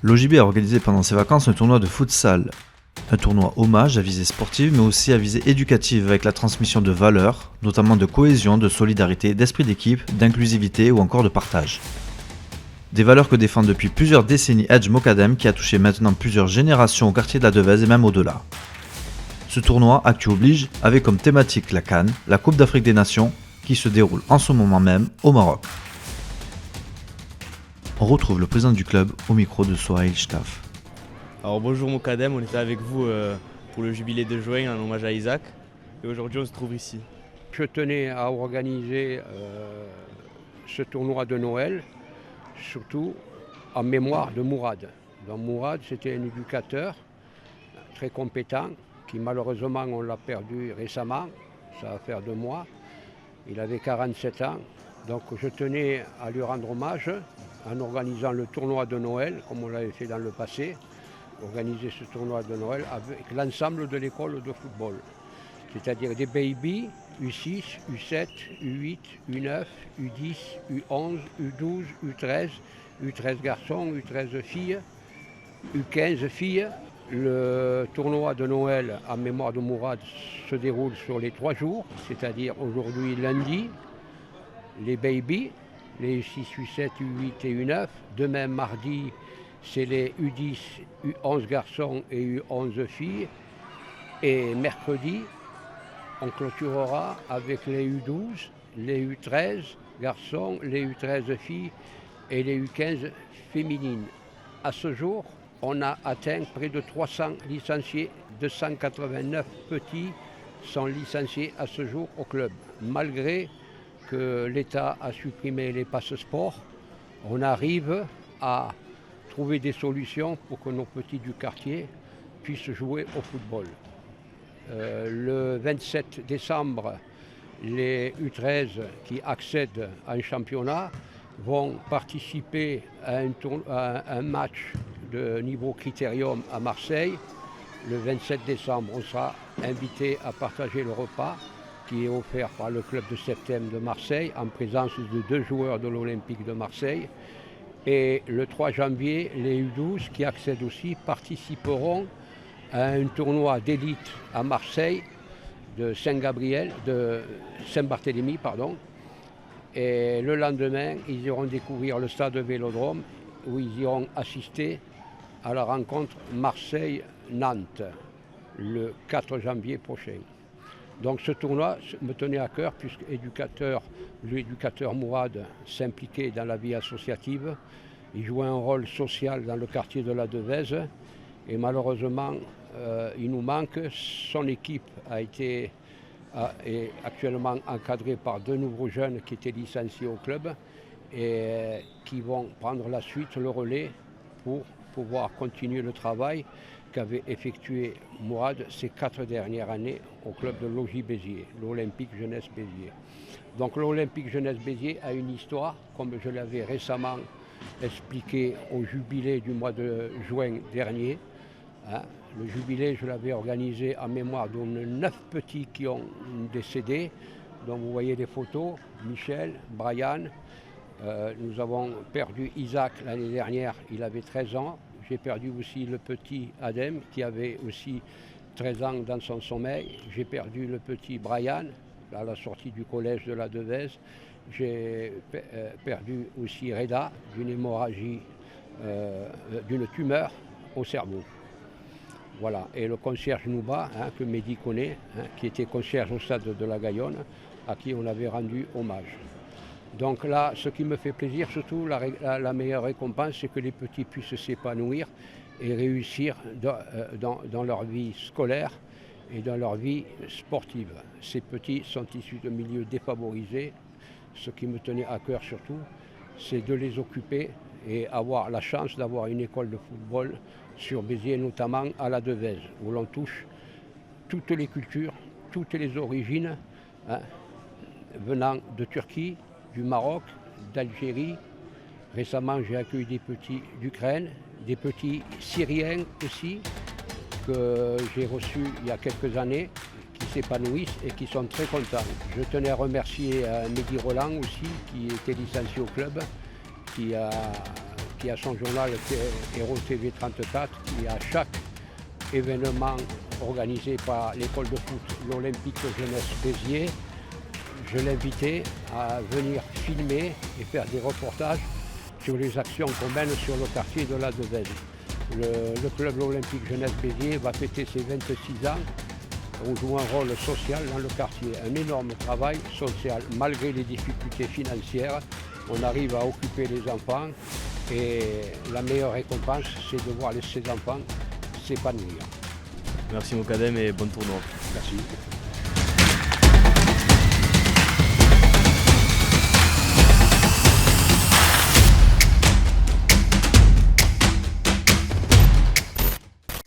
L'OJB a organisé pendant ses vacances un tournoi de futsal. Un tournoi hommage à visée sportive mais aussi à visée éducative avec la transmission de valeurs, notamment de cohésion, de solidarité, d'esprit d'équipe, d'inclusivité ou encore de partage. Des valeurs que défend depuis plusieurs décennies Edge Mokadem qui a touché maintenant plusieurs générations au quartier de la Devèze et même au-delà. Ce tournoi, actu oblige, avait comme thématique la CAN, la Coupe d'Afrique des Nations, qui se déroule en ce moment même au Maroc. On retrouve le président du club au micro de Sohail Staff. Alors bonjour Mokadem, on était avec vous pour le jubilé de juin en hommage à Isaac et aujourd'hui on se trouve ici. Je tenais à organiser ce tournoi de Noël, surtout en mémoire de Mourad. Donc Mourad, c'était un éducateur très compétent qui malheureusement on l'a perdu récemment, ça va faire 2 mois. Il avait 47 ans, donc je tenais à lui rendre hommage en organisant le tournoi de Noël, comme on l'avait fait dans le passé, organiser ce tournoi de Noël avec l'ensemble de l'école de football. C'est-à-dire des baby, U6, U7, U8, U9, U10, U11, U12, U13, U13 garçons, U13 filles, U15 filles. Le tournoi de Noël en mémoire de Mourad se déroule sur les 3 jours, c'est-à-dire aujourd'hui lundi, les baby, les U6, U7, U8 et U9. Demain mardi, c'est les U10, U11 garçons et U11 filles. Et mercredi, on clôturera avec les U12, les U13 garçons, les U13 filles et les U15 féminines. À ce jour, on a atteint près de 300 licenciés, 289 petits sont licenciés à ce jour au club. Malgré que l'État a supprimé les passeports, on arrive à trouver des solutions pour que nos petits du quartier puissent jouer au football. Le 27 décembre, les U13 qui accèdent à un championnat vont participer à un match de niveau critérium à Marseille. Le 27 décembre, on sera invité à partager le repas qui est offert par le club de Septembre de Marseille en présence de 2 joueurs de l'Olympique de Marseille. Et le 3 janvier, les U12 qui accèdent aussi participeront à un tournoi d'élite à Marseille de Saint-Barthélemy. Et le lendemain, ils iront découvrir le stade Vélodrome où ils iront assister à la rencontre Marseille-Nantes le 4 janvier prochain. Donc ce tournoi me tenait à cœur puisque l'éducateur Mourad s'impliquait dans la vie associative. Il jouait un rôle social dans le quartier de la Devèze et malheureusement il nous manque. Son équipe est actuellement encadrée par 2 nouveaux jeunes qui étaient licenciés au club et qui vont prendre la suite, le relais pour pouvoir continuer le travail qu'avait effectué Mourad ces 4 dernières années au club de Logis Béziers, l'Olympique Jeunesse Béziers. Donc l'Olympique Jeunesse Béziers a une histoire, comme je l'avais récemment expliqué au jubilé du mois de juin dernier. Le jubilé, je l'avais organisé en mémoire de 9 petits qui ont décédé, dont vous voyez les photos, Michel, Brian. Nous avons perdu Isaac l'année dernière, il avait 13 ans. J'ai perdu aussi le petit Adem qui avait aussi 13 ans dans son sommeil. J'ai perdu le petit Brian à la sortie du collège de la Devèze. J'ai perdu aussi Reda d'une hémorragie, d'une tumeur au cerveau. Voilà. Et le concierge Nouba, que Mehdi connaît, qui était concierge au stade de la Gaillonne, à qui on avait rendu hommage. Donc là, ce qui me fait plaisir, surtout la meilleure récompense, c'est que les petits puissent s'épanouir et réussir dans leur vie scolaire et dans leur vie sportive. Ces petits sont issus de milieux défavorisés. Ce qui me tenait à cœur surtout, c'est de les occuper et avoir la chance d'avoir une école de football sur Béziers, notamment à la Devèze, où l'on touche toutes les cultures, toutes les origines, venant de Turquie, du Maroc, d'Algérie. Récemment, j'ai accueilli des petits d'Ukraine, des petits Syriens aussi, que j'ai reçus il y a quelques années, qui s'épanouissent et qui sont très contents. Je tenais à remercier Mehdi Roland aussi, qui était licencié au club, qui qui a son journal Héros TV 34, qui à chaque événement organisé par l'école de foot, l'Olympique Jeunesse Béziers, je l'invitais à venir filmer et faire des reportages sur les actions qu'on mène sur le quartier de la Devène. Le club olympique Jeunesse Béziers va fêter ses 26 ans. On joue un rôle social dans le quartier, un énorme travail social. Malgré les difficultés financières, on arrive à occuper les enfants et la meilleure récompense, c'est de voir ces enfants s'épanouir. Merci Mokadem et bonne tournoi. Merci.